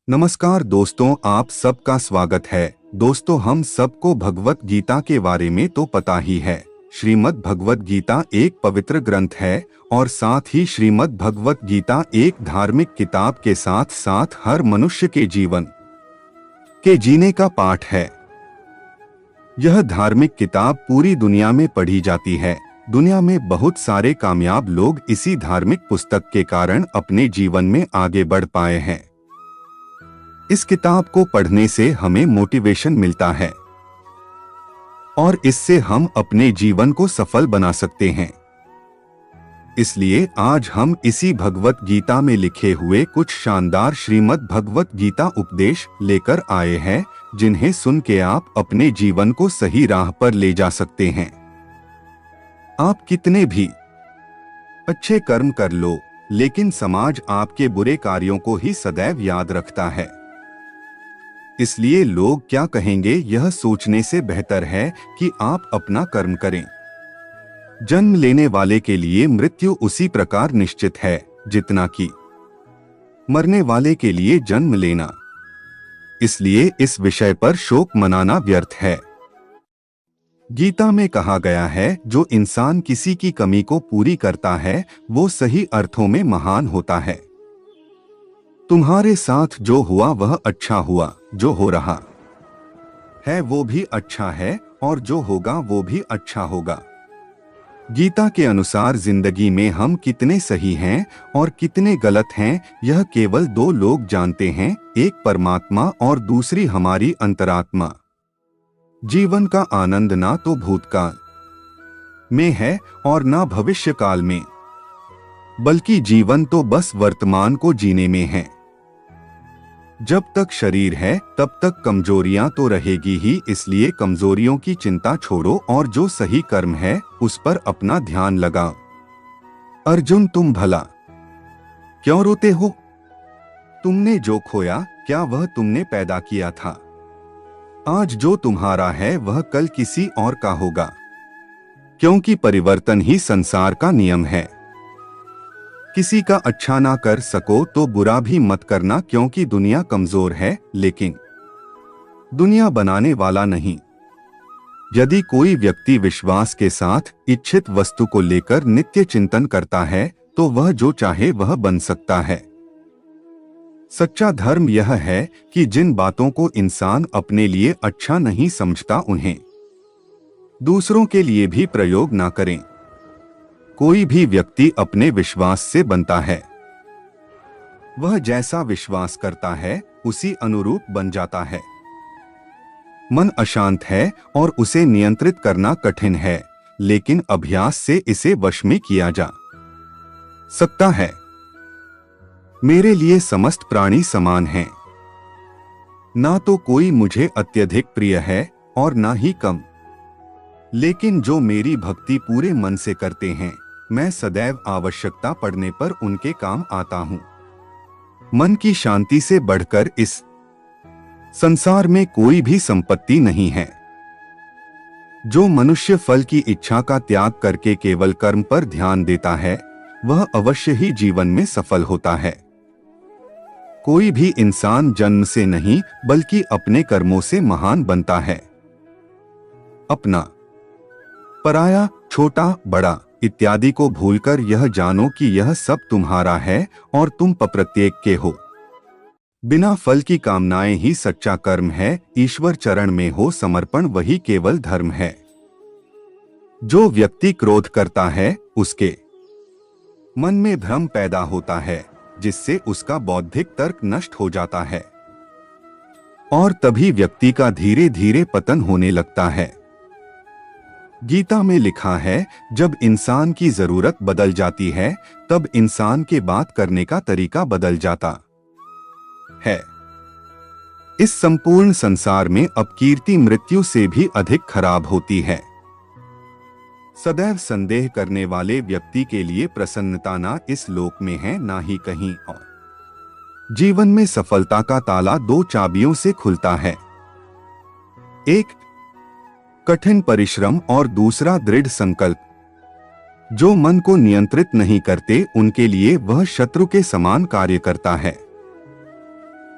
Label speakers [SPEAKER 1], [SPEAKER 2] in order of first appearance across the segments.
[SPEAKER 1] नमस्कार दोस्तों, आप सबका स्वागत है। दोस्तों, हम सबको भगवत गीता के बारे में तो पता ही है। श्रीमद् भगवत गीता एक पवित्र ग्रंथ है और साथ ही श्रीमद् भगवत गीता एक धार्मिक किताब के साथ साथ हर मनुष्य के जीवन के जीने का पाठ है। यह धार्मिक किताब पूरी दुनिया में पढ़ी जाती है। दुनिया में बहुत सारे कामयाब लोग इसी धार्मिक पुस्तक के कारण अपने जीवन में आगे बढ़ पाए हैं। इस किताब को पढ़ने से हमें मोटिवेशन मिलता है और इससे हम अपने जीवन को सफल बना सकते हैं। इसलिए आज हम इसी भगवत गीता में लिखे हुए कुछ शानदार श्रीमद् भगवत गीता उपदेश लेकर आए हैं, जिन्हें सुन के आप अपने जीवन को सही राह पर ले जा सकते हैं। आप कितने भी अच्छे कर्म कर लो, लेकिन समाज आपके बुरे कार्यों को ही सदैव याद रखता है। इसलिए लोग क्या कहेंगे, यह सोचने से बेहतर है कि आप अपना कर्म करें। जन्म लेने वाले के लिए मृत्यु उसी प्रकार निश्चित है जितना कि मरने वाले के लिए जन्म लेना। इसलिए इस विषय पर शोक मनाना व्यर्थ है। गीता में कहा गया है, जो इंसान किसी की कमी को पूरी करता है वो सही अर्थों में महान होता है। तुम्हारे साथ जो हुआ वह अच्छा हुआ, जो हो रहा है वो भी अच्छा है और जो होगा वो भी अच्छा होगा। गीता के अनुसार जिंदगी में हम कितने सही हैं और कितने गलत हैं, यह केवल दो लोग जानते हैं, एक परमात्मा और दूसरी हमारी अंतरात्मा। जीवन का आनंद ना तो भूतकाल में है और ना भविष्य काल में, बल्कि जीवन तो बस वर्तमान को जीने में है। जब तक शरीर है तब तक कमजोरियां तो रहेगी ही, इसलिए कमजोरियों की चिंता छोड़ो और जो सही कर्म है उस पर अपना ध्यान लगाओ। अर्जुन, तुम भला क्यों रोते हो? तुमने जो खोया क्या वह तुमने पैदा किया था? आज जो तुम्हारा है वह कल किसी और का होगा, क्योंकि परिवर्तन ही संसार का नियम है। किसी का अच्छा ना कर सको तो बुरा भी मत करना, क्योंकि दुनिया कमजोर है लेकिन दुनिया बनाने वाला नहीं। यदि कोई व्यक्ति विश्वास के साथ इच्छित वस्तु को लेकर नित्य चिंतन करता है तो वह जो चाहे वह बन सकता है। सच्चा धर्म यह है कि जिन बातों को इंसान अपने लिए अच्छा नहीं समझता उन्हें दूसरों के लिए भी प्रयोग ना करें। कोई भी व्यक्ति अपने विश्वास से बनता है। वह जैसा विश्वास करता है उसी अनुरूप बन जाता है। मन अशांत है और उसे नियंत्रित करना कठिन है, लेकिन अभ्यास से इसे वश में किया जा सकता है। मेरे लिए समस्त प्राणी समान हैं। ना तो कोई मुझे अत्यधिक प्रिय है और ना ही कम, लेकिन जो मेरी भक्ति पूरे मन से करते हैं, मैं सदैव आवश्यकता पड़ने पर उनके काम आता हूं। मन की शांति से बढ़कर इस संसार में कोई भी संपत्ति नहीं है। जो मनुष्य फल की इच्छा का त्याग करके केवल कर्म पर ध्यान देता है वह अवश्य ही जीवन में सफल होता है। कोई भी इंसान जन्म से नहीं बल्कि अपने कर्मों से महान बनता है। अपना, पराया, छोटा, बड़ा इत्यादि को भूलकर यह जानो कि यह सब तुम्हारा है और तुम प्रत्येक के हो। बिना फल की कामनाएं ही सच्चा कर्म है। ईश्वर चरण में हो समर्पण वही केवल धर्म है। जो व्यक्ति क्रोध करता है उसके मन में भ्रम पैदा होता है, जिससे उसका बौद्धिक तर्क नष्ट हो जाता है और तभी व्यक्ति का धीरे धीरे पतन होने लगता है। गीता में लिखा है, जब इंसान की जरूरत बदल जाती है तब इंसान के बात करने का तरीका बदल जाता है। इस संपूर्ण संसार में अपकीर्ति मृत्यु से भी अधिक खराब होती है। सदैव संदेह करने वाले व्यक्ति के लिए प्रसन्नता ना इस लोक में है ना ही कहीं और। जीवन में सफलता का ताला दो चाबियों से खुलता है, एक कठिन परिश्रम और दूसरा दृढ़ संकल्प। जो मन को नियंत्रित नहीं करते उनके लिए वह शत्रु के समान कार्य करता है।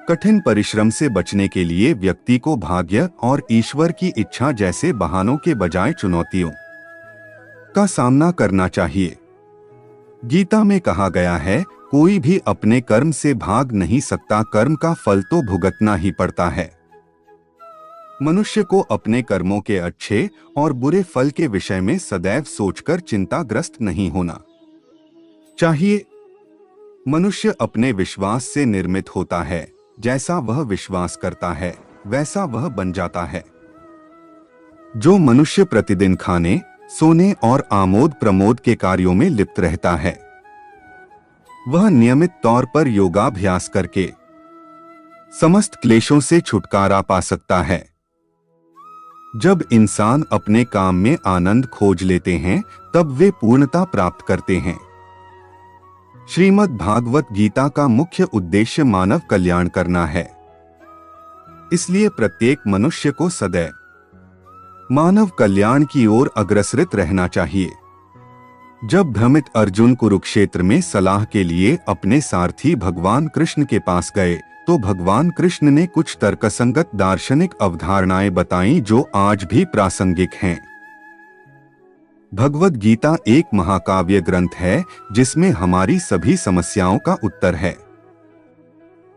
[SPEAKER 1] कठिन परिश्रम से बचने के लिए व्यक्ति को भाग्य और ईश्वर की इच्छा जैसे बहानों के बजाय चुनौतियों का सामना करना चाहिए। गीता में कहा गया है, कोई भी अपने कर्म से भाग नहीं सकता, कर्म का फल तो भुगतना ही पड़ता है। मनुष्य को अपने कर्मों के अच्छे और बुरे फल के विषय में सदैव सोचकर चिंताग्रस्त नहीं होना चाहिए। मनुष्य अपने विश्वास से निर्मित होता है, जैसा वह विश्वास करता है वैसा वह बन जाता है। जो मनुष्य प्रतिदिन खाने, सोने और आमोद प्रमोद के कार्यों में लिप्त रहता है, वह नियमित तौर पर योगाभ्यास करके समस्त क्लेशों से छुटकारा पा सकता है। जब इंसान अपने काम में आनंद खोज लेते हैं, तब वे पूर्णता प्राप्त करते हैं। श्रीमद् भागवत गीता का मुख्य उद्देश्य मानव कल्याण करना है। इसलिए प्रत्येक मनुष्य को सदैव मानव कल्याण की ओर अग्रसरित रहना चाहिए। जब भ्रमित अर्जुन कुरुक्षेत्र में सलाह के लिए अपने सारथी भगवान कृष्ण के पास गए, तो भगवान कृष्ण ने कुछ तर्कसंगत दार्शनिक अवधारणाएं बताईं जो आज भी प्रासंगिक हैं। भगवद गीता एक महाकाव्य ग्रंथ है जिसमें हमारी सभी समस्याओं का उत्तर है।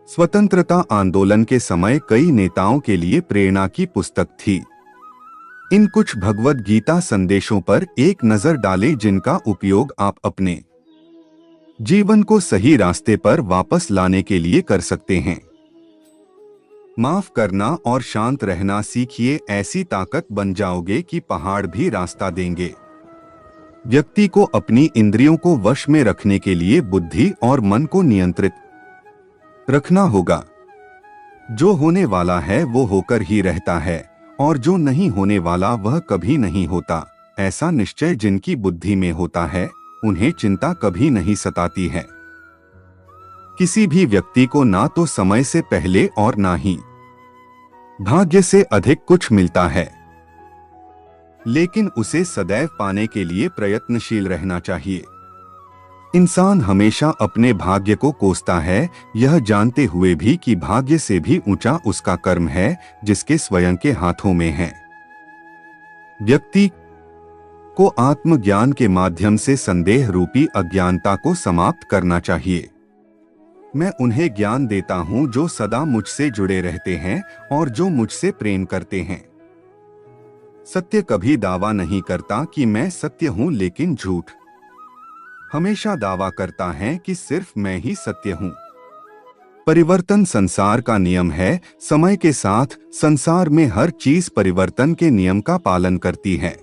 [SPEAKER 1] स्वतंत्रता आंदोलन के समय कई नेताओं के लिए प्रेरणा की पुस्तक थी। इन कुछ भगवद गीता संदेशों पर एक नजर डालें जिनका उपयोग आप अपने जीवन को सही रास्ते पर वापस लाने के लिए कर सकते हैं। माफ करना और शांत रहना सीखिए, ऐसी ताकत बन जाओगे कि पहाड़ भी रास्ता देंगे। व्यक्ति को अपनी इंद्रियों को वश में रखने के लिए बुद्धि और मन को नियंत्रित रखना होगा। जो होने वाला है वो होकर ही रहता है और जो नहीं होने वाला वह कभी नहीं होता। ऐसा निश्चय जिनकी बुद्धि में होता है, उन्हें चिंता कभी नहीं सताती है। किसी भी व्यक्ति को ना तो समय से पहले और ना ही भाग्य से अधिक कुछ मिलता है, लेकिन उसे सदैव पाने के लिए प्रयत्नशील रहना चाहिए। इंसान हमेशा अपने भाग्य को कोसता है, यह जानते हुए भी कि भाग्य से भी ऊंचा उसका कर्म है जिसके स्वयं के हाथों में है। व्यक्ति को आत्मज्ञान के माध्यम से संदेह रूपी अज्ञानता को समाप्त करना चाहिए। मैं उन्हें ज्ञान देता हूं जो सदा मुझसे जुड़े रहते हैं और जो मुझसे प्रेम करते हैं। सत्य कभी दावा नहीं करता कि मैं सत्य हूं, लेकिन झूठ हमेशा दावा करता है कि सिर्फ मैं ही सत्य हूं। परिवर्तन संसार का नियम है। समय के साथ संसार में हर चीज परिवर्तन के नियम का पालन करती है।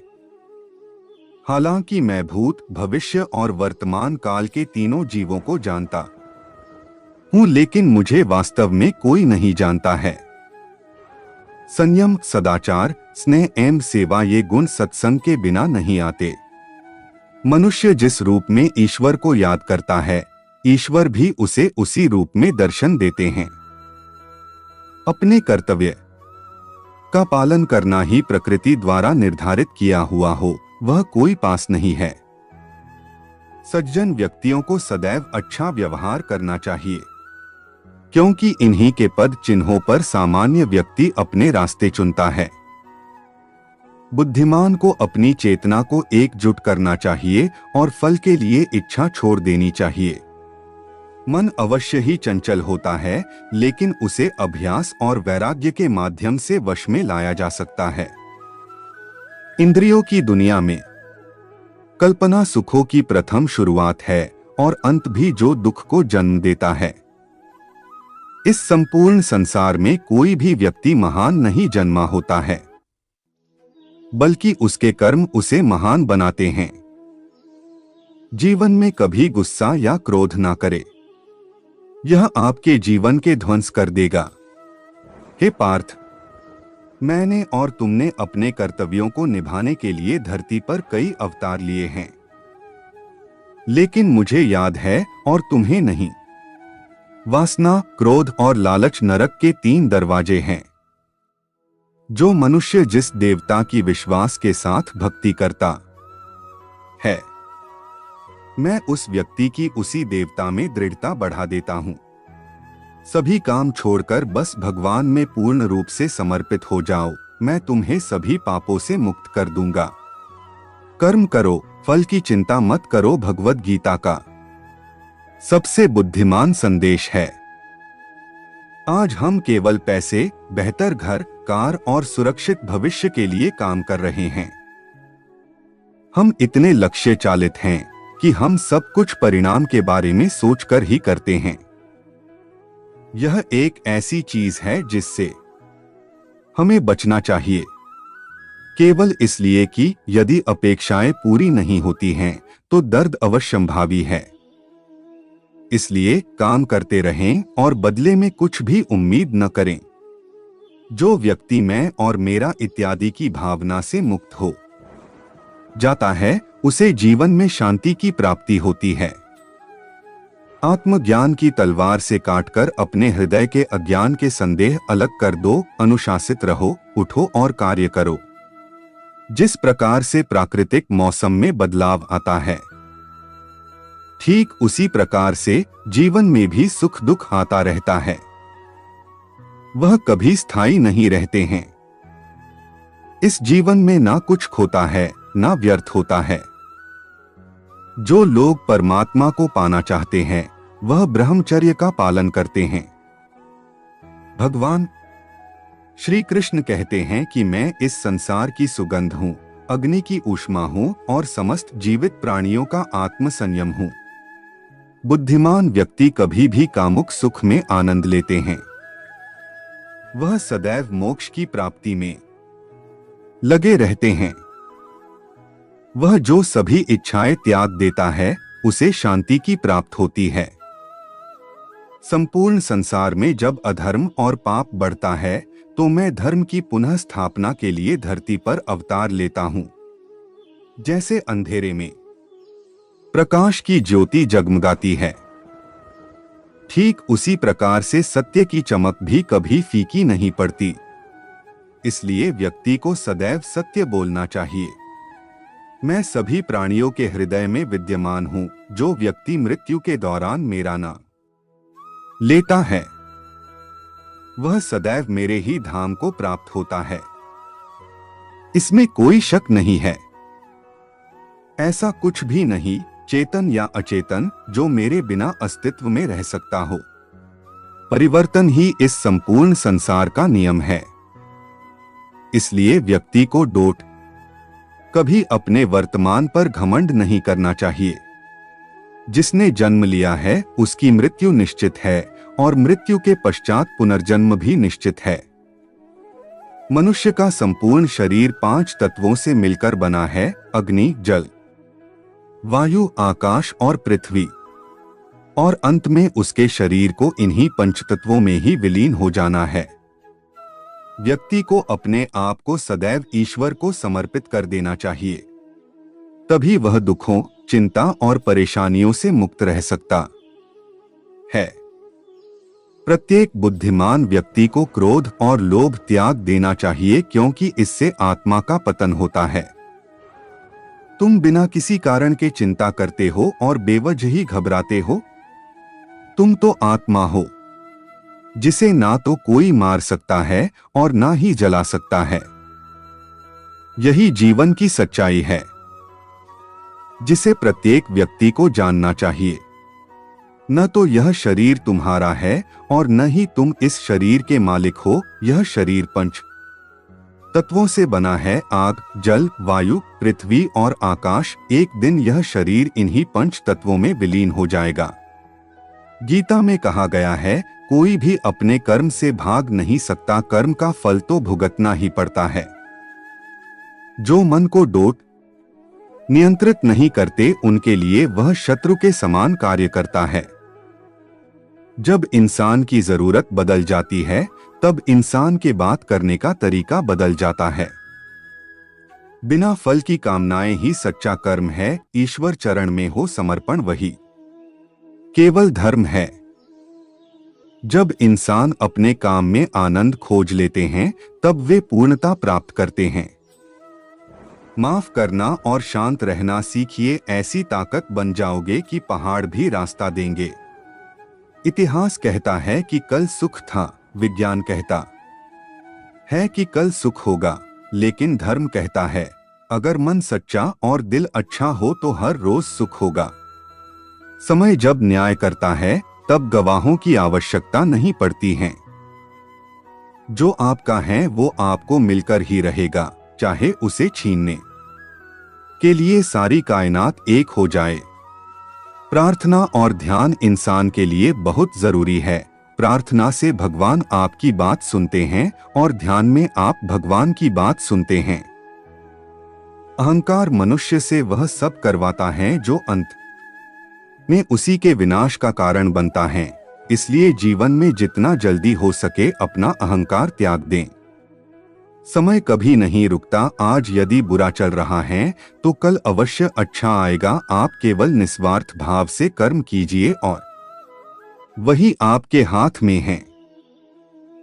[SPEAKER 1] हालांकि मैं भूत, भविष्य और वर्तमान काल के तीनों जीवों को जानता हूं, लेकिन मुझे वास्तव में कोई नहीं जानता है। संयम, सदाचार, स्नेह एवं सेवा ये गुण सत्संग के बिना नहीं आते। मनुष्य जिस रूप में ईश्वर को याद करता है, ईश्वर भी उसे उसी रूप में दर्शन देते हैं। अपने कर्तव्य का पालन करना ही प्रकृति द्वारा निर्धारित किया हुआ हो, वह कोई पास नहीं है। सज्जन व्यक्तियों को सदैव अच्छा व्यवहार करना चाहिए, क्योंकि इन्हीं के पद चिन्हों पर सामान्य व्यक्ति अपने रास्ते चुनता है। बुद्धिमान को अपनी चेतना को एकजुट करना चाहिए और फल के लिए इच्छा छोड़ देनी चाहिए। मन अवश्य ही चंचल होता है, लेकिन उसे अभ्यास और वैराग्य के माध्यम से वश में लाया जा सकता है। इंद्रियों की दुनिया में कल्पना सुखों की प्रथम शुरुआत है और अंत भी जो दुख को जन्म देता है। इस संपूर्ण संसार में कोई भी व्यक्ति महान नहीं जन्मा होता है, बल्कि उसके कर्म उसे महान बनाते हैं। जीवन में कभी गुस्सा या क्रोध ना करे, यह आपके जीवन के ध्वंस कर देगा। हे पार्थ, मैंने और तुमने अपने कर्तव्यों को निभाने के लिए धरती पर कई अवतार लिए हैं, लेकिन मुझे याद है और तुम्हें नहीं। वासना, क्रोध और लालच नरक के 3 दरवाजे हैं। जो मनुष्य जिस देवता की विश्वास के साथ भक्ति करता है, मैं उस व्यक्ति की उसी देवता में दृढ़ता बढ़ा देता हूं। सभी काम छोड़कर बस भगवान में पूर्ण रूप से समर्पित हो जाओ, मैं तुम्हें सभी पापों से मुक्त कर दूंगा। कर्म करो, फल की चिंता मत करो भगवद गीता का सबसे बुद्धिमान संदेश है। आज हम केवल पैसे, बेहतर घर, कार और सुरक्षित भविष्य के लिए काम कर रहे हैं। हम इतने लक्ष्य चालित हैं कि हम सब कुछ परिणाम के बारे में सोचकर ही करते हैं। यह एक ऐसी चीज है जिससे हमें बचना चाहिए, केवल इसलिए कि यदि अपेक्षाएं पूरी नहीं होती हैं तो दर्द अवश्यंभावी है। इसलिए काम करते रहें और बदले में कुछ भी उम्मीद न करें। जो व्यक्ति मैं और मेरा इत्यादि की भावना से मुक्त हो जाता है, उसे जीवन में शांति की प्राप्ति होती है। आत्मज्ञान की तलवार से काटकर अपने हृदय के अज्ञान के संदेह अलग कर दो। अनुशासित रहो, उठो और कार्य करो। जिस प्रकार से प्राकृतिक मौसम में बदलाव आता है, ठीक उसी प्रकार से जीवन में भी सुख दुख आता रहता है। वह कभी स्थायी नहीं रहते हैं। इस जीवन में ना कुछ खोता है, ना व्यर्थ होता है। जो लोग परमात्मा को पाना चाहते हैं, वह ब्रह्मचर्य का पालन करते हैं। भगवान श्री कृष्ण कहते हैं कि मैं इस संसार की सुगंध हूँ, अग्नि की ऊष्मा हूँ और समस्त जीवित प्राणियों का आत्म संयम हूँ। बुद्धिमान व्यक्ति कभी भी कामुक सुख में आनंद लेते हैं। वह सदैव मोक्ष की प्राप्ति में लगे रहते हैं। वह जो सभी इच्छाएं त्याग देता है, उसे शांति की प्राप्त होती है। संपूर्ण संसार में जब अधर्म और पाप बढ़ता है, तो मैं धर्म की पुनः स्थापना के लिए धरती पर अवतार लेता हूं। जैसे अंधेरे में प्रकाश की ज्योति जगमगाती है, ठीक उसी प्रकार से सत्य की चमक भी कभी फीकी नहीं पड़ती। इसलिए व्यक्ति को सदैव सत्य बोलना चाहिए। मैं सभी प्राणियों के हृदय में विद्यमान हूँ। जो व्यक्ति मृत्यु के दौरान मेरा नाम लेता है, वह सदैव मेरे ही धाम को प्राप्त होता है। इसमें कोई शक नहीं है। ऐसा कुछ भी नहीं, चेतन या अचेतन, जो मेरे बिना अस्तित्व में रह सकता हो। परिवर्तन ही इस संपूर्ण संसार का नियम है। इसलिए व्यक्ति को डोट कभी अपने वर्तमान पर घमंड नहीं करना चाहिए। जिसने जन्म लिया है, उसकी मृत्यु निश्चित है और मृत्यु के पश्चात पुनर्जन्म भी निश्चित है। मनुष्य का संपूर्ण शरीर 5 तत्वों से मिलकर बना है: अग्नि, जल, वायु, आकाश और पृथ्वी। और अंत में उसके शरीर को इन्हीं 5 तत्वों में ही विलीन हो जाना है। व्यक्ति को अपने आप को सदैव ईश्वर को समर्पित कर देना चाहिए। तभी वह दुखों, चिंता और परेशानियों से मुक्त रह सकता है। प्रत्येक बुद्धिमान व्यक्ति को क्रोध और लोभ त्याग देना चाहिए, क्योंकि इससे आत्मा का पतन होता है। तुम बिना किसी कारण के चिंता करते हो और बेवजह ही घबराते हो। तुम तो आत्मा हो, जिसे ना तो कोई मार सकता है और ना ही जला सकता है। यही जीवन की सच्चाई है, जिसे प्रत्येक व्यक्ति को जानना चाहिए। न तो यह शरीर तुम्हारा है और न ही तुम इस शरीर के मालिक हो। यह शरीर 5 तत्वों से बना है: आग, जल, वायु, पृथ्वी और आकाश। एक दिन यह शरीर इन्हीं 5 तत्वों में विलीन हो जाएगा। गीता में कहा गया है, कोई भी अपने कर्म से भाग नहीं सकता, कर्म का फल तो भुगतना ही पड़ता है। जो मन को डोट नियंत्रित नहीं करते, उनके लिए वह शत्रु के समान कार्य करता है। जब इंसान की जरूरत बदल जाती है, तब इंसान के बात करने का तरीका बदल जाता है। बिना फल की कामनाएं ही सच्चा कर्म है। ईश्वर चरण में हो समर्पण वही केवल धर्म है। जब इंसान अपने काम में आनंद खोज लेते हैं, तब वे पूर्णता प्राप्त करते हैं। माफ करना और शांत रहना सीखिए, ऐसी ताकत बन जाओगे कि पहाड़ भी रास्ता देंगे। इतिहास कहता है कि कल सुख था, विज्ञान कहता है कि कल सुख होगा, लेकिन धर्म कहता है अगर मन सच्चा और दिल अच्छा हो तो हर रोज सुख होगा। समय जब न्याय करता है तब गवाहों की आवश्यकता नहीं पड़ती है। जो आपका है वो आपको मिलकर ही रहेगा, चाहे उसे छीनने के लिए सारी कायनात एक हो जाए। प्रार्थना और ध्यान इंसान के लिए बहुत जरूरी है। प्रार्थना से भगवान आपकी बात सुनते हैं और ध्यान में आप भगवान की बात सुनते हैं। अहंकार मनुष्य से वह सब करवाता है जो अंत में उसी के विनाश का कारण बनता है। इसलिए जीवन में जितना जल्दी हो सके अपना अहंकार त्याग दें। समय कभी नहीं रुकता। आज यदि बुरा चल रहा है तो कल अवश्य अच्छा आएगा। आप केवल निस्वार्थ भाव से कर्म कीजिए और वही आपके हाथ में है।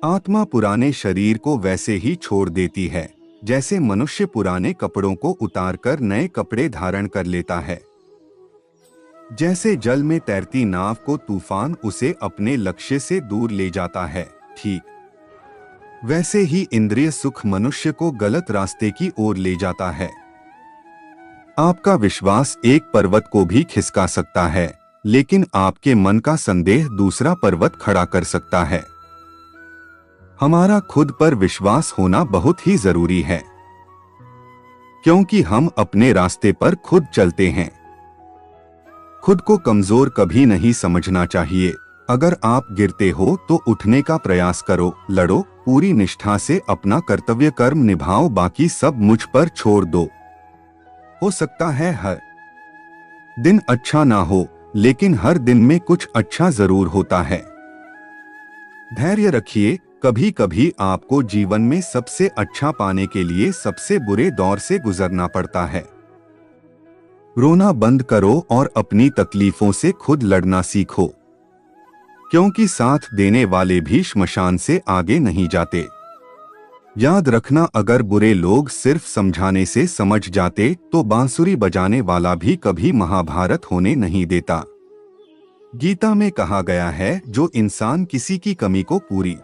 [SPEAKER 1] आत्मा पुराने शरीर को वैसे ही छोड़ देती है जैसे मनुष्य पुराने कपड़ों को उतारकर नए कपड़े धारण कर लेता है। जैसे जल में तैरती नाव को तूफान उसे अपने लक्ष्य से दूर ले जाता है, ठीक वैसे ही इंद्रिय सुख मनुष्य को गलत रास्ते की ओर ले जाता है। आपका विश्वास एक पर्वत को भी खिसका सकता है, लेकिन आपके मन का संदेह दूसरा पर्वत खड़ा कर सकता है। हमारा खुद पर विश्वास होना बहुत ही जरूरी है, क्योंकि हम अपने रास्ते पर खुद चलते हैं। खुद को कमजोर कभी नहीं समझना चाहिए। अगर आप गिरते हो तो उठने का प्रयास करो, लड़ो, पूरी निष्ठा से अपना कर्तव्य कर्म निभाओ, बाकी सब मुझ पर छोड़ दो। हो सकता है हर दिन अच्छा ना हो, लेकिन हर दिन में कुछ अच्छा जरूर होता है। धैर्य रखिए। कभी कभी आपको जीवन में सबसे अच्छा पाने के लिए सबसे बुरे दौर से गुजरना पड़ता है। रोना बंद करो और अपनी तकलीफों से खुद लड़ना सीखो, क्योंकि साथ देने वाले भी श्मशान से आगे नहीं जाते। याद रखना, अगर बुरे लोग सिर्फ समझाने से समझ जाते तो बांसुरी बजाने वाला भी कभी महाभारत होने नहीं देता। गीता में कहा गया है, जो इंसान किसी की कमी को पूरी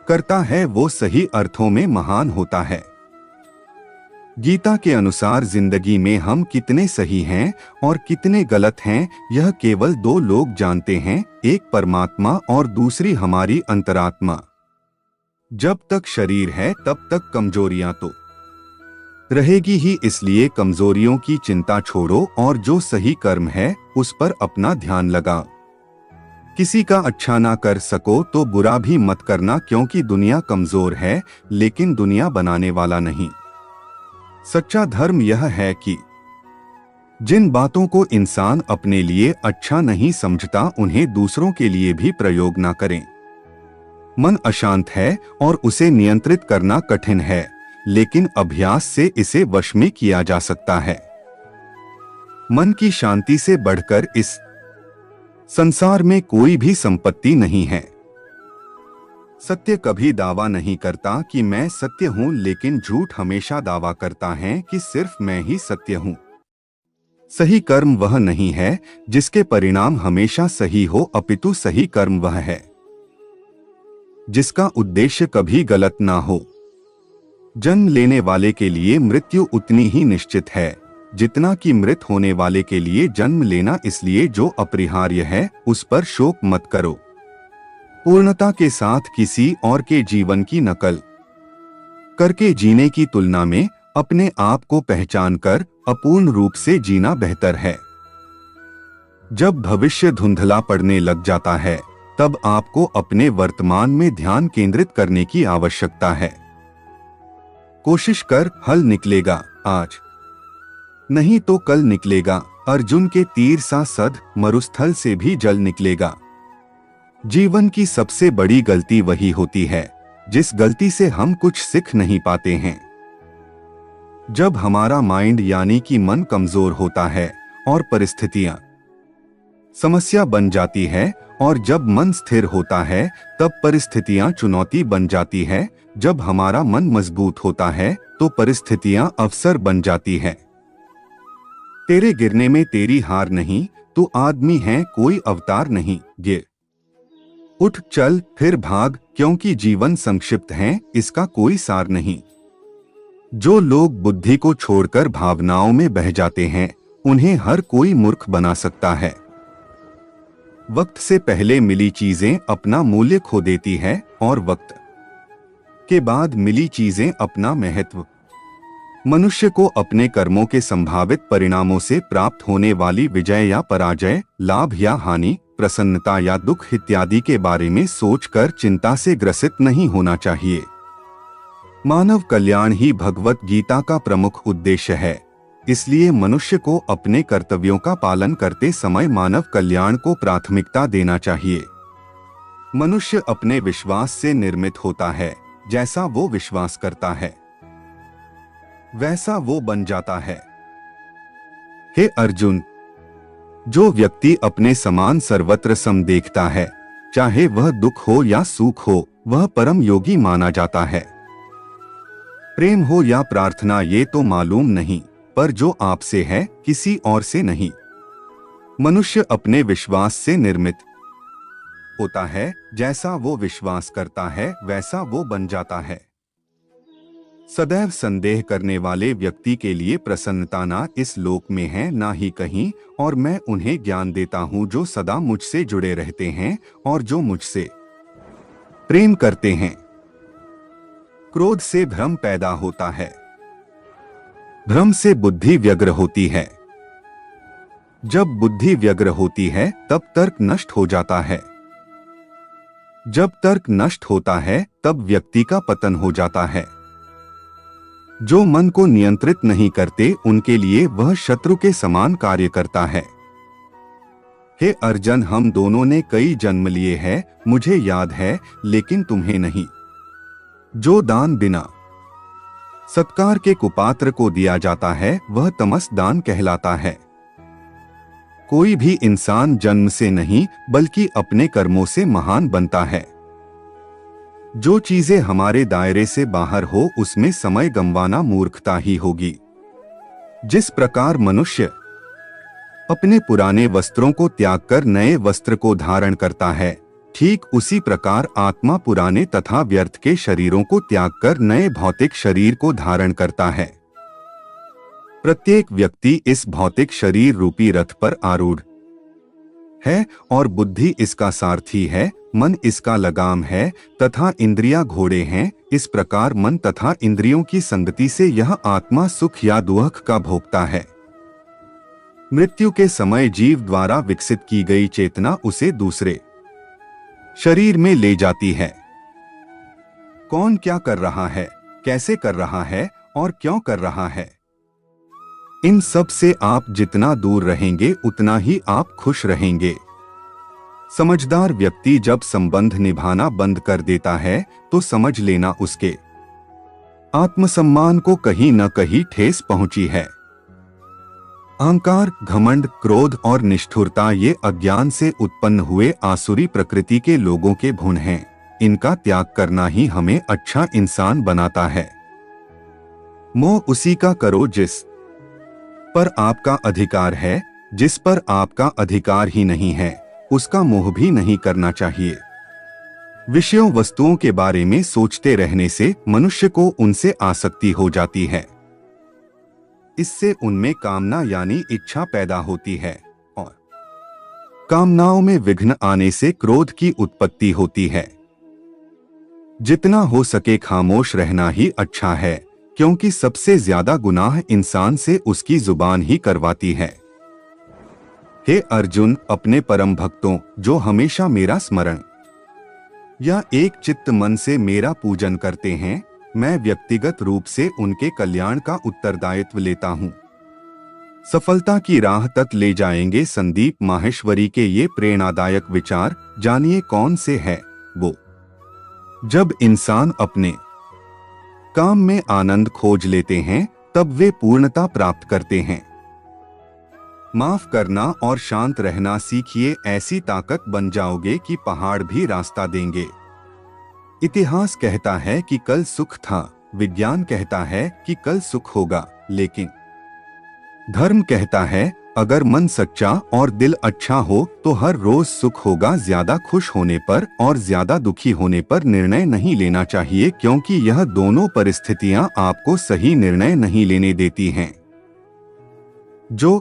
[SPEAKER 1] करता है वो सही अर्थों में महान होता है। गीता के अनुसार जिंदगी में हम कितने सही हैं और कितने गलत हैं यह केवल दो लोग जानते हैं, एक परमात्मा और दूसरी हमारी अंतरात्मा। जब तक शरीर है तब तक कमजोरियां तो रहेगी ही, इसलिए कमजोरियों की चिंता छोड़ो और जो सही कर्म है उस पर अपना ध्यान लगाओ। किसी का अच्छा ना कर सको तो बुरा भी मत करना, क्योंकि दुनिया कमजोर है लेकिन दुनिया बनाने वाला नहीं। सच्चा धर्म यह है कि जिन बातों को इंसान अपने लिए अच्छा नहीं समझता उन्हें दूसरों के लिए भी प्रयोग ना करें। मन अशांत है और उसे नियंत्रित करना कठिन है, लेकिन अभ्यास से इसे वश में किया जा सकता है। मन की शांति से बढ़कर इस संसार में कोई भी संपत्ति नहीं है। सत्य कभी दावा नहीं करता कि मैं सत्य हूं, लेकिन झूठ हमेशा दावा करता है कि सिर्फ मैं ही सत्य हूं। सही कर्म वह नहीं है जिसके परिणाम हमेशा सही हो, अपितु सही कर्म वह है जिसका उद्देश्य कभी गलत ना हो। जन्म लेने वाले के लिए मृत्यु उतनी ही निश्चित है जितना कि मृत होने वाले के लिए जन्म लेना, इसलिए जो अपरिहार्य है उस पर शोक मत करो। पूर्णता के साथ किसी और के जीवन की नकल करके जीने की तुलना में अपने आप को पहचान कर अपूर्ण रूप से जीना बेहतर है। जब भविष्य धुंधला पड़ने लग जाता है तब आपको अपने वर्तमान में ध्यान केंद्रित करने की आवश्यकता है। कोशिश कर, हल निकलेगा आज नहीं तो कल निकलेगा। अर्जुन के तीर सा सद मरुस्थल से भी जल निकलेगा। जीवन की सबसे बड़ी गलती वही होती है जिस गलती से हम कुछ सीख नहीं पाते हैं। जब हमारा माइंड यानी कि मन कमजोर होता है और परिस्थितियां समस्या बन जाती है, और जब मन स्थिर होता है तब परिस्थितियां चुनौती बन जाती है। जब हमारा मन मजबूत होता है तो परिस्थितियां अवसर बन जाती है। तेरे गिरने में तेरी हार नहीं, तू आदमी है कोई अवतार नहीं। गिर उठ चल फिर भाग, क्योंकि जीवन संक्षिप्त है, इसका कोई सार नहीं। जो लोग बुद्धि को छोड़कर भावनाओं में बह जाते हैं, उन्हें हर कोई मूर्ख बना सकता है। वक्त से पहले मिली चीजें अपना मूल्य खो देती है और वक्त के बाद मिली चीजें अपना महत्व। मनुष्य को अपने कर्मों के संभावित परिणामों से प्राप्त होने वाली विजय या पराजय, लाभ या हानि, प्रसन्नता या दुख इत्यादि के बारे में सोचकर चिंता से ग्रसित नहीं होना चाहिए। मानव कल्याण ही भगवत गीता का प्रमुख उद्देश्य है, इसलिए मनुष्य को अपने कर्तव्यों का पालन करते समय मानव कल्याण को प्राथमिकता देना चाहिए। मनुष्य अपने विश्वास से निर्मित होता है, जैसा वो विश्वास करता है वैसा वो बन जाता है। हे अर्जुन, जो व्यक्ति अपने समान सर्वत्र सम देखता है, चाहे वह दुख हो या सुख हो, वह परम योगी माना जाता है। प्रेम हो या प्रार्थना ये तो मालूम नहीं, पर जो आपसे है किसी और से नहीं। मनुष्य अपने विश्वास से निर्मित होता है, जैसा वो विश्वास करता है वैसा वो बन जाता है। सदैव संदेह करने वाले व्यक्ति के लिए प्रसन्नता ना इस लोक में है ना ही कहीं, और मैं उन्हें ज्ञान देता हूँ जो सदा मुझसे जुड़े रहते हैं और जो मुझसे प्रेम करते हैं। क्रोध से भ्रम पैदा होता है, भ्रम से बुद्धि व्यग्र होती है। जब बुद्धि व्यग्र होती है तब तर्क नष्ट हो जाता है। जब तर्क नष्ट होता है तब व्यक्ति का पतन हो जाता है। जो मन को नियंत्रित नहीं करते, उनके लिए वह शत्रु के समान कार्य करता है। हे अर्जुन, हम दोनों ने कई जन्म लिए हैं, मुझे याद है, लेकिन तुम्हें नहीं। जो दान बिना सत्कार के कुपात्र को दिया जाता है, वह तमस दान कहलाता है। कोई भी इंसान जन्म से नहीं, बल्कि अपने कर्मों से महान बनता है। जो चीजें हमारे दायरे से बाहर हो, उसमें समय गंवाना मूर्खता ही होगी। जिस प्रकार मनुष्य अपने पुराने वस्त्रों को त्याग कर नए वस्त्र को धारण करता है, ठीक उसी प्रकार आत्मा पुराने तथा व्यर्थ के शरीरों को त्याग कर नए भौतिक शरीर को धारण करता है। प्रत्येक व्यक्ति इस भौतिक शरीर रूपी रथ पर आरूढ़ है और बुद्धि इसका सारथी है, मन इसका लगाम है तथा इंद्रियां घोड़े हैं। इस प्रकार मन तथा इंद्रियों की संगति से यह आत्मा सुख या दुख का भोगता है। मृत्यु के समय जीव द्वारा विकसित की गई चेतना उसे दूसरे शरीर में ले जाती है। कौन क्या कर रहा है, कैसे कर रहा है और क्यों कर रहा है, इन सब से आप जितना दूर रहेंगे उतना ही आप खुश रहेंगे। समझदार व्यक्ति जब संबंध निभाना बंद कर देता है तो समझ लेना उसके आत्मसम्मान को कहीं न कहीं ठेस पहुंची है। अहंकार, घमंड, क्रोध और निष्ठुरता ये अज्ञान से उत्पन्न हुए आसुरी प्रकृति के लोगों के गुण हैं। इनका त्याग करना ही हमें अच्छा इंसान बनाता है। मोह उसी का करो जिस पर आपका अधिकार है, जिस पर आपका अधिकार ही नहीं है उसका मोह भी नहीं करना चाहिए। विषयों वस्तुओं के बारे में सोचते रहने से मनुष्य को उनसे आसक्ति हो जाती है। इससे उनमें कामना यानी इच्छा पैदा होती है और कामनाओं में विघ्न आने से क्रोध की उत्पत्ति होती है। जितना हो सके खामोश रहना ही अच्छा है, क्योंकि सबसे ज्यादा गुनाह इंसान से उसकी जुबान ही करवाती है। हे अर्जुन, अपने परम भक्तों जो हमेशा मेरा स्मरण या एक चित्त मन से मेरा पूजन करते हैं, मैं व्यक्तिगत रूप से उनके कल्याण का उत्तरदायित्व लेता हूँ। सफलता की राह तक ले जाएंगे संदीप माहेश्वरी के ये प्रेरणादायक विचार। जानिए कौन से है वो। जब इंसान अपने काम में आनंद खोज लेते हैं तब वे पूर्णता प्राप्त करते हैं। माफ करना और शांत रहना सीखिए, ऐसी ताकत बन जाओगे कि पहाड़ भी रास्ता देंगे। इतिहास कहता है कि कल सुख था, विज्ञान कहता है कि कल सुख होगा, लेकिन धर्म कहता है अगर मन सच्चा और दिल अच्छा हो तो हर रोज सुख होगा। ज्यादा खुश होने पर और ज्यादा दुखी होने पर निर्णय नहीं लेना चाहिए, क्योंकि यह दोनों परिस्थितियां आपको सही निर्णय नहीं लेने देती हैं। जो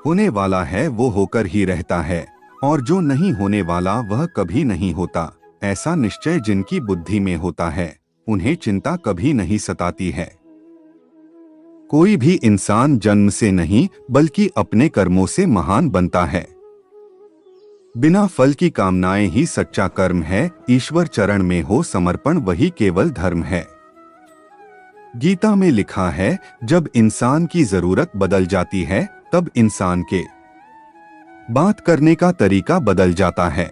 [SPEAKER 1] होने वाला है वो होकर ही रहता है, और जो नहीं होने वाला वह कभी नहीं होता। ऐसा निश्चय जिनकी बुद्धि में होता है, उन्हें चिंता कभी नहीं सताती है। कोई भी इंसान जन्म से नहीं बल्कि अपने कर्मों से महान बनता है। बिना फल की कामनाएं ही सच्चा कर्म है। ईश्वर चरण में हो समर्पण वही केवल धर्म है। गीता में लिखा है, जब इंसान की जरूरत बदल जाती है तब इंसान के बात करने का तरीका बदल जाता है।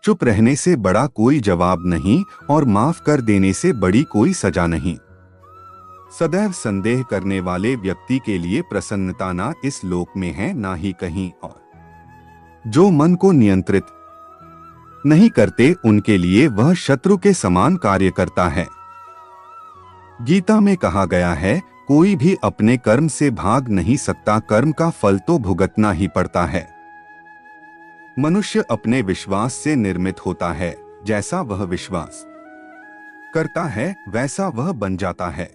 [SPEAKER 1] चुप रहने से बड़ा कोई जवाब नहीं और माफ कर देने से बड़ी कोई सजा नहीं। सदैव संदेह करने वाले व्यक्ति के लिए प्रसन्नता ना इस लोक में है ना ही कहीं और। जो मन को नियंत्रित नहीं करते उनके लिए वह शत्रु के समान कार्य करता है। गीता में कहा गया है, कोई भी अपने कर्म से भाग नहीं सकता, कर्म का फल तो भुगतना ही पड़ता है। मनुष्य अपने विश्वास से निर्मित होता है। जैसा वह विश्वास करता है वैसा वह बन जाता है।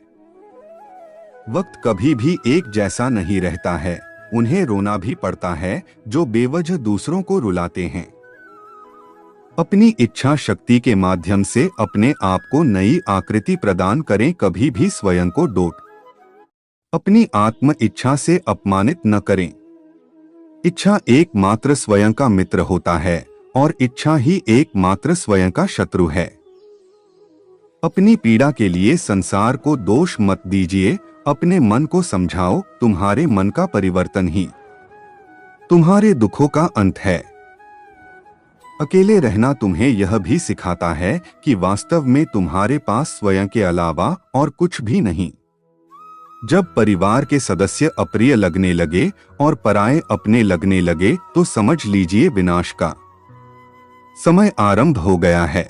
[SPEAKER 1] वक्त कभी भी एक जैसा नहीं रहता है। उन्हें रोना भी पड़ता है जो बेवजह दूसरों को रुलाते हैं। अपनी इच्छा शक्ति के माध्यम से अपने आप को नई आकृति प्रदान करें, कभी भी स्वयं को डोट अपनी आत्म इच्छा से अपमानित न करें। इच्छा एकमात्र स्वयं का मित्र होता है और इच्छा ही एकमात्र स्वयं का शत्रु है। अपनी पीड़ा के लिए संसार को दोष मत दीजिए, अपने मन को समझाओ, तुम्हारे मन का परिवर्तन ही तुम्हारे दुखों का अंत है। अकेले रहना तुम्हें यह भी सिखाता है कि वास्तव में तुम्हारे पास स्वयं के अलावा और कुछ भी नहीं। जब परिवार के सदस्य अप्रिय लगने लगे और पराये अपने लगने लगे तो समझ लीजिए विनाश का समय आरंभ हो गया है।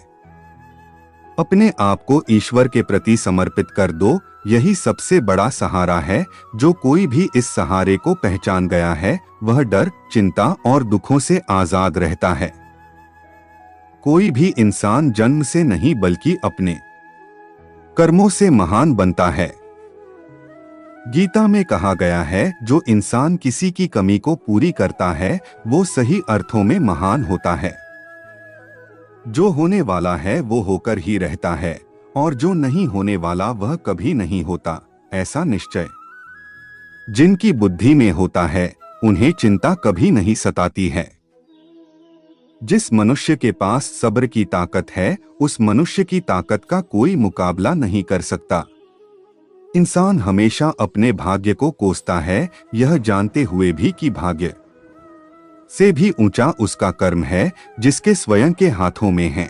[SPEAKER 1] अपने आप को ईश्वर के प्रति समर्पित कर दो, यही सबसे बड़ा सहारा है। जो कोई भी इस सहारे को पहचान गया है वह डर, चिंता और दुखों से आजाद रहता है। कोई भी इंसान जन्म से नहीं बल्कि अपने कर्मों से महान बनता है। गीता में कहा गया है, जो इंसान किसी की कमी को पूरी करता है वो सही अर्थों में महान होता है। जो होने वाला है वो होकर ही रहता है, और जो नहीं होने वाला वह कभी नहीं होता। ऐसा निश्चय जिनकी बुद्धि में होता है, उन्हें चिंता कभी नहीं सताती है। जिस मनुष्य के पास सब्र की ताकत है, उस मनुष्य की ताकत का कोई मुकाबला नहीं कर सकता। इंसान हमेशा अपने भाग्य को कोसता है, यह जानते हुए भी कि भाग्य से भी ऊंचा उसका कर्म है जिसके स्वयं के हाथों में है।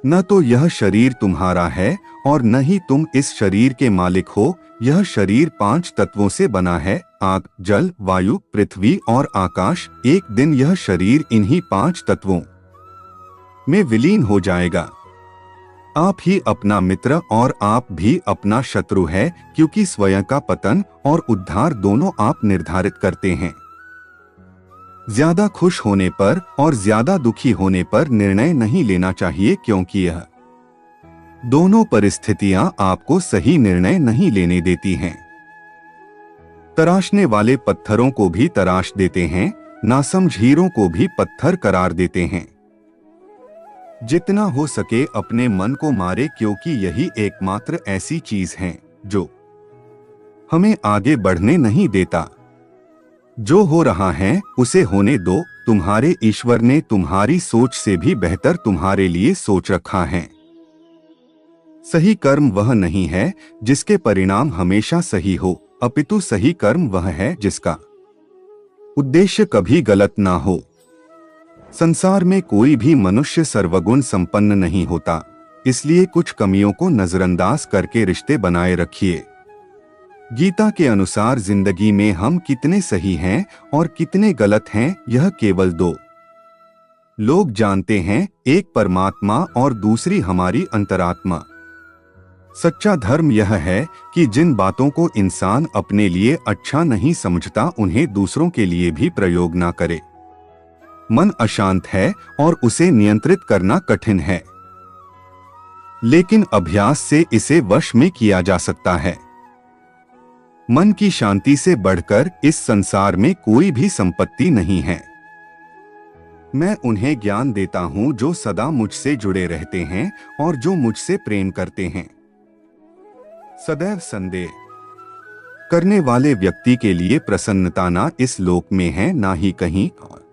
[SPEAKER 1] न तो यह शरीर तुम्हारा है और न ही तुम इस शरीर के मालिक हो। यह शरीर 5 तत्वों से बना है, आग, जल, वायु, पृथ्वी और आकाश। एक दिन यह शरीर इन्हीं 5 तत्वों में विलीन हो जाएगा। आप ही अपना मित्र और आप भी अपना शत्रु है, क्योंकि स्वयं का पतन और उद्धार दोनों आप निर्धारित करते हैं। ज्यादा खुश होने पर और ज्यादा दुखी होने पर निर्णय नहीं लेना चाहिए, क्योंकि यह दोनों परिस्थितियां आपको सही निर्णय नहीं लेने देती हैं। तराशने वाले पत्थरों को भी तराश देते हैं, नासमझ हीरों को भी पत्थर करार देते हैं। जितना हो सके अपने मन को मारे, क्योंकि यही एकमात्र ऐसी चीज है जो हमें आगे बढ़ने नहीं देता। जो हो रहा है उसे होने दो। तुम्हारे ईश्वर ने तुम्हारी सोच से भी बेहतर तुम्हारे लिए सोच रखा है। सही कर्म वह नहीं है जिसके परिणाम हमेशा सही हो, अपितु सही कर्म वह है जिसका उद्देश्य कभी गलत ना हो। संसार में कोई भी मनुष्य सर्वगुण संपन्न नहीं होता, इसलिए कुछ कमियों को नजरअंदाज करके रिश्ते बनाए रखिए। गीता के अनुसार जिंदगी में हम कितने सही हैं और कितने गलत हैं, यह केवल 2 लोग जानते हैं, एक परमात्मा और दूसरी हमारी अंतरात्मा। सच्चा धर्म यह है कि जिन बातों को इंसान अपने लिए अच्छा नहीं समझता उन्हें दूसरों के लिए भी प्रयोग ना करे। मन अशांत है और उसे नियंत्रित करना कठिन है, लेकिन अभ्यास से इसे वश में किया जा सकता है। मन की शांति से बढ़कर इस संसार में कोई भी संपत्ति नहीं है। मैं उन्हें ज्ञान देता हूं जो सदा मुझसे जुड़े रहते हैं और जो मुझसे प्रेम करते हैं। सदैव संदेह करने वाले व्यक्ति के लिए प्रसन्नता ना इस लोक में है ना ही कहीं और।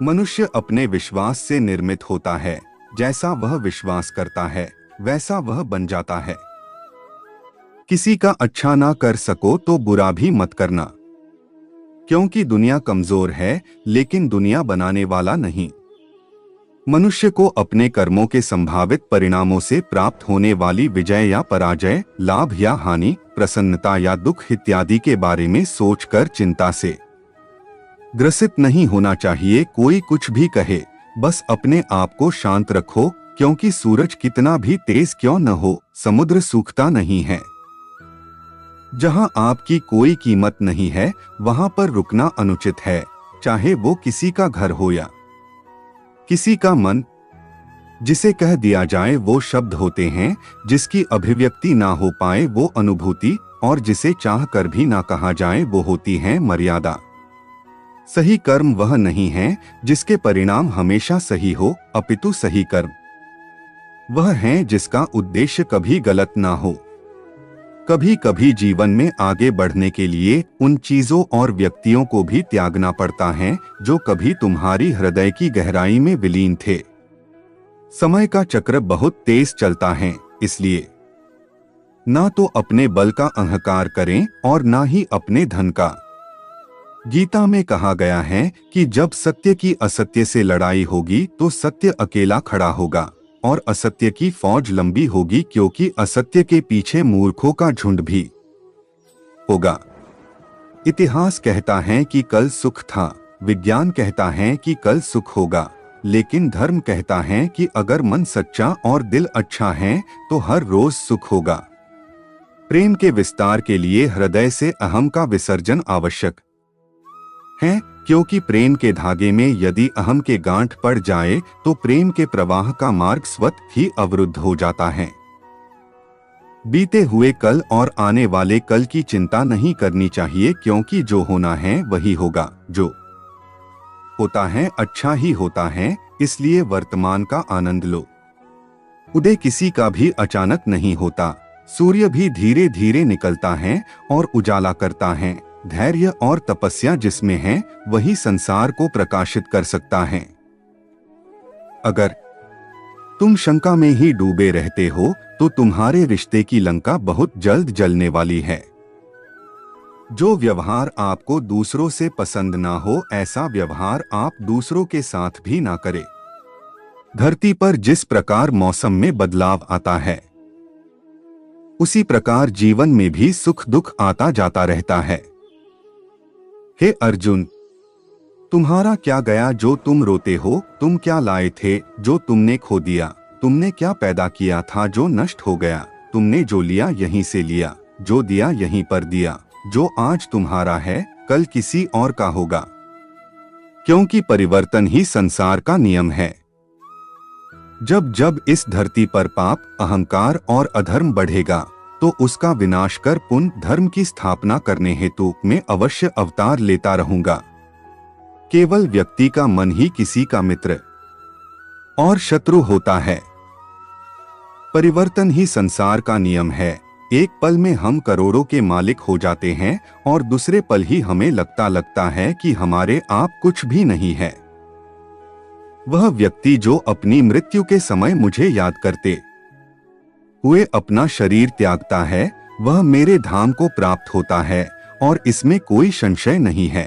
[SPEAKER 1] मनुष्य अपने विश्वास से निर्मित होता है, जैसा वह विश्वास करता है वैसा वह बन जाता है। किसी का अच्छा ना कर सको तो बुरा भी मत करना, क्योंकि दुनिया कमजोर है लेकिन दुनिया बनाने वाला नहीं। मनुष्य को अपने कर्मों के संभावित परिणामों से प्राप्त होने वाली विजय या पराजय, लाभ या हानि, प्रसन्नता या दुख इत्यादि के बारे में सोचकर चिंता से ग्रसित नहीं होना चाहिए। कोई कुछ भी कहे, बस अपने आप को शांत रखो, क्योंकि सूरज कितना भी तेज क्यों न हो, समुद्र सूखता नहीं है। जहां आपकी कोई कीमत नहीं है वहां पर रुकना अनुचित है, चाहे वो किसी का घर हो या किसी का मन। जिसे कह दिया जाए वो शब्द होते हैं, जिसकी अभिव्यक्ति ना हो पाए वो अनुभूति, और जिसे चाह कर भी ना कहा जाए वो होती है मर्यादा। सही कर्म वह नहीं है जिसके परिणाम हमेशा सही हो, अपितु सही कर्म वह है जिसका उद्देश्य कभी गलत ना हो। कभी कभी जीवन में आगे बढ़ने के लिए उन चीजों और व्यक्तियों को भी त्यागना पड़ता है जो कभी तुम्हारी हृदय की गहराई में विलीन थे। समय का चक्र बहुत तेज चलता है, इसलिए ना तो अपने बल का अहंकार करें और ना ही अपने धन का। गीता में कहा गया है कि जब सत्य की असत्य से लड़ाई होगी तो सत्य अकेला खड़ा होगा और असत्य की फौज लंबी होगी, क्योंकि असत्य के पीछे मूर्खों का झुंड भी होगा। इतिहास कहता है कि कल सुख था, विज्ञान कहता है कि कल सुख होगा, लेकिन धर्म कहता है कि अगर मन सच्चा और दिल अच्छा है तो हर रोज सुख होगा। प्रेम के विस्तार के लिए हृदय से अहम का विसर्जन आवश्यक है, क्योंकि प्रेम के धागे में यदि अहम के गांठ पड़ जाए तो प्रेम के प्रवाह का मार्ग स्वतः ही अवरुद्ध हो जाता है। बीते हुए कल और आने वाले कल की चिंता नहीं करनी चाहिए, क्योंकि जो होना है वही होगा। जो होता है अच्छा ही होता है, इसलिए वर्तमान का आनंद लो। उदय किसी का भी अचानक नहीं होता, सूर्य भी धीरे धीरे निकलता है और उजाला करता है। धैर्य और तपस्या जिसमें है वही संसार को प्रकाशित कर सकता है। अगर तुम शंका में ही डूबे रहते हो तो तुम्हारे रिश्ते की लंका बहुत जल्द जलने वाली है। जो व्यवहार आपको दूसरों से पसंद ना हो, ऐसा व्यवहार आप दूसरों के साथ भी ना करें। धरती पर जिस प्रकार मौसम में बदलाव आता है, उसी प्रकार जीवन में भी सुख दुख आता जाता रहता है। हे अर्जुन, तुम्हारा क्या गया जो तुम रोते हो? तुम क्या लाए थे जो तुमने खो दिया? तुमने क्या पैदा किया था जो नष्ट हो गया? तुमने जो लिया यहीं से लिया, जो दिया यहीं पर दिया। जो आज तुम्हारा है कल किसी और का होगा, क्योंकि परिवर्तन ही संसार का नियम है। जब जब इस धरती पर पाप, अहंकार और अधर्म बढ़ेगा तो उसका विनाश कर पुनः धर्म की स्थापना करने हेतु मैं अवश्य अवतार लेता रहूंगा। केवल व्यक्ति का मन ही किसी का मित्र और शत्रु होता है। परिवर्तन ही संसार का नियम है। एक पल में हम करोड़ों के मालिक हो जाते हैं और दूसरे पल ही हमें लगता है कि हमारे आप कुछ भी नहीं है। वह व्यक्ति जो अपनी मृत्यु के समय मुझे याद करते हुए अपना शरीर त्यागता है, वह मेरे धाम को प्राप्त होता है और इसमें कोई संशय नहीं है।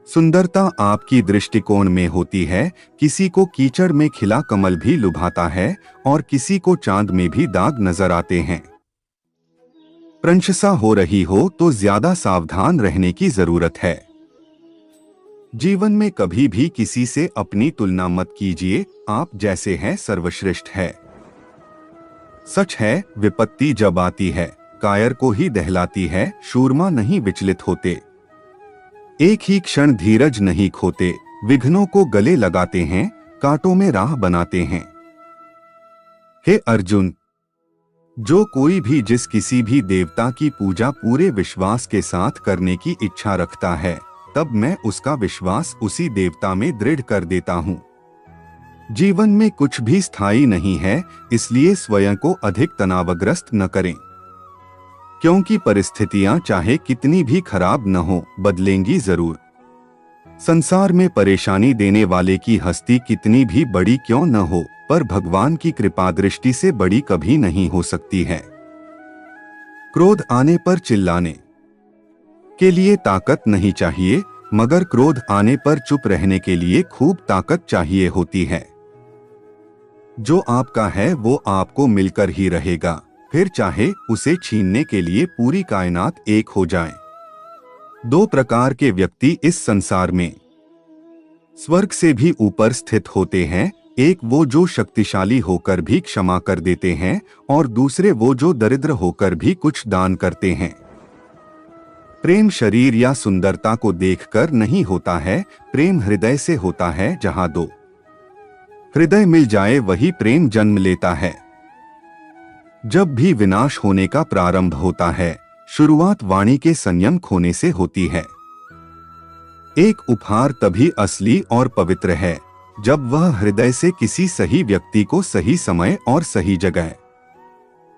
[SPEAKER 1] सुंदरता आपकी दृष्टिकोण में होती है। किसी को कीचड़ में खिला कमल भी लुभाता है और किसी को चांद में भी दाग नजर आते हैं। प्रशंसा हो रही हो तो ज्यादा सावधान रहने की जरूरत है। जीवन में कभी भी किसी से अपनी तुलना मत कीजिए। आप जैसे हैं सर्वश्रेष्ठ है। सच है, विपत्ति जब आती है कायर को ही दहलाती है, शूरमा नहीं विचलित होते। एक ही क्षण धीरज नहीं खोते, विघ्नों को गले लगाते हैं, कांटों में राह बनाते हैं। हे अर्जुन, जो कोई भी जिस किसी भी देवता की पूजा पूरे विश्वास के साथ करने की इच्छा रखता है, तब मैं उसका विश्वास उसी देवता में दृढ़ कर देता हूँ। जीवन में कुछ भी स्थायी नहीं है, इसलिए स्वयं को अधिक तनावग्रस्त न करें, क्योंकि परिस्थितियां चाहे कितनी भी खराब न हो, बदलेंगी जरूर। संसार में परेशानी देने वाले की हस्ती कितनी भी बड़ी क्यों न हो, पर भगवान की कृपा दृष्टि से बड़ी कभी नहीं हो सकती है। क्रोध आने पर चिल्लाने के लिए ताकत नहीं चाहिए, मगर क्रोध आने पर चुप रहने के लिए खूब ताकत चाहिए होती है। जो आपका है वो आपको मिलकर ही रहेगा, फिर चाहे उसे छीनने के लिए पूरी कायनात एक हो जाए। दो प्रकार के व्यक्ति इस संसार में स्वर्ग से भी ऊपर स्थित होते हैं। एक वो जो शक्तिशाली होकर भी क्षमा कर देते हैं, और दूसरे वो जो दरिद्र होकर भी कुछ दान करते हैं। प्रेम शरीर या सुंदरता को देखकर नहीं होता है, प्रेम हृदय से होता है। जहां दो हृदय मिल जाए वही प्रेम जन्म लेता है। जब भी विनाश होने का प्रारंभ होता है, शुरुआत वाणी के संयम खोने से होती है। एक उपहार तभी असली और पवित्र है जब वह हृदय से किसी सही व्यक्ति को सही समय और सही जगह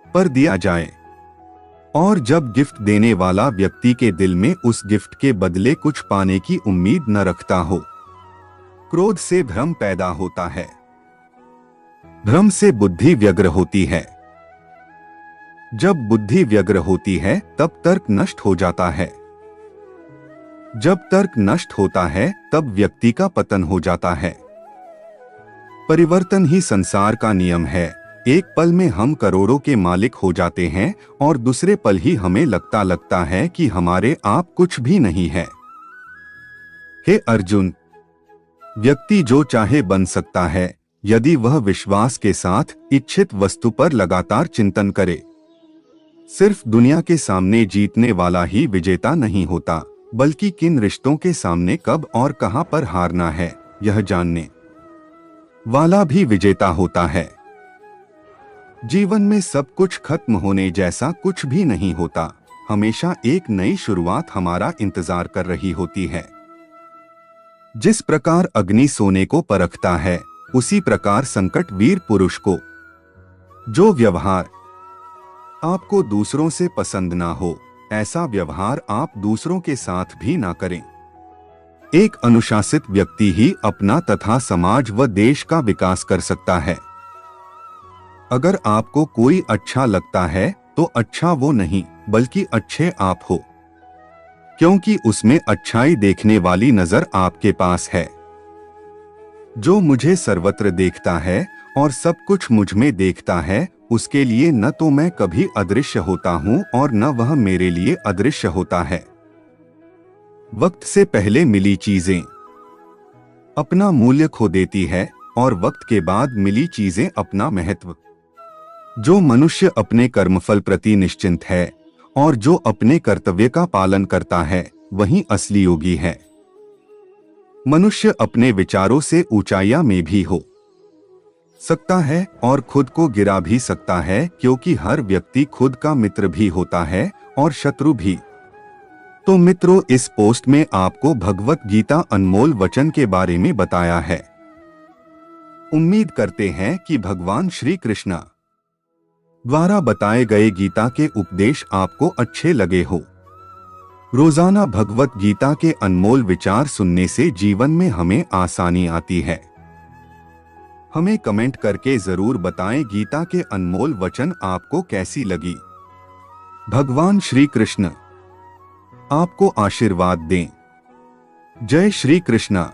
[SPEAKER 1] पर दिया जाए, और जब गिफ्ट देने वाला व्यक्ति के दिल में उस गिफ्ट के बदले कुछ पाने की उम्मीद न रखता हो। क्रोध से भ्रम पैदा होता है, भ्रम से बुद्धि व्यग्र होती है। जब बुद्धि व्यग्र होती है तब तर्क नष्ट हो जाता है। जब तर्क नष्ट होता है तब व्यक्ति का पतन हो जाता है। परिवर्तन ही संसार का नियम है। एक पल में हम करोड़ों के मालिक हो जाते हैं, और दूसरे पल ही हमें लगता है कि हमारे आप कुछ भी नहीं है। हे अर्जुन, व्यक्ति जो चाहे बन सकता है, यदि वह विश्वास के साथ इच्छित वस्तु पर लगातार चिंतन करे। सिर्फ दुनिया के सामने जीतने वाला ही विजेता नहीं होता, बल्कि किन रिश्तों के सामने कब और कहां पर हारना है, यह जानने वाला भी विजेता होता है। जीवन में सब कुछ खत्म होने जैसा कुछ भी नहीं होता। हमेशा एक नई शुरुआत हमारा इंतजार कर रही होती है। जिस प्रकार अग्नि सोने को परखता है, उसी प्रकार संकट वीर पुरुष को। जो व्यवहार आपको दूसरों से पसंद ना हो, ऐसा व्यवहार आप दूसरों के साथ भी ना करें। एक अनुशासित व्यक्ति ही अपना तथा समाज व देश का विकास कर सकता है। अगर आपको कोई अच्छा लगता है तो अच्छा वो नहीं, बल्कि अच्छे आप हो, क्योंकि उसमें अच्छाई देखने वाली नजर आपके पास है। जो मुझे सर्वत्र देखता है और सब कुछ मुझ में देखता है, उसके लिए न तो मैं कभी अदृश्य होता हूं और न वह मेरे लिए अदृश्य होता है। वक्त से पहले मिली चीजें अपना मूल्य खो देती है, और वक्त के बाद मिली चीजें अपना महत्व। जो मनुष्य अपने कर्मफल प्रति निश्चिंत है और जो अपने कर्तव्य का पालन करता है, वही असली योगी है। मनुष्य अपने विचारों से ऊंचाइयां में भी हो सकता है और खुद को गिरा भी सकता है, क्योंकि हर व्यक्ति खुद का मित्र भी होता है और शत्रु भी। तो मित्रों, इस पोस्ट में आपको भगवत गीता अनमोल वचन के बारे में बताया है। उम्मीद करते हैं कि भगवान श्री कृष्ण द्वारा बताए गए गीता के उपदेश आपको अच्छे लगे हो। रोजाना भगवत गीता के अनमोल विचार सुनने से जीवन में हमें आसानी आती है। हमें कमेंट करके जरूर बताएं गीता के अनमोल वचन आपको कैसी लगी। भगवान श्री कृष्ण आपको आशीर्वाद दें। जय श्री कृष्ण।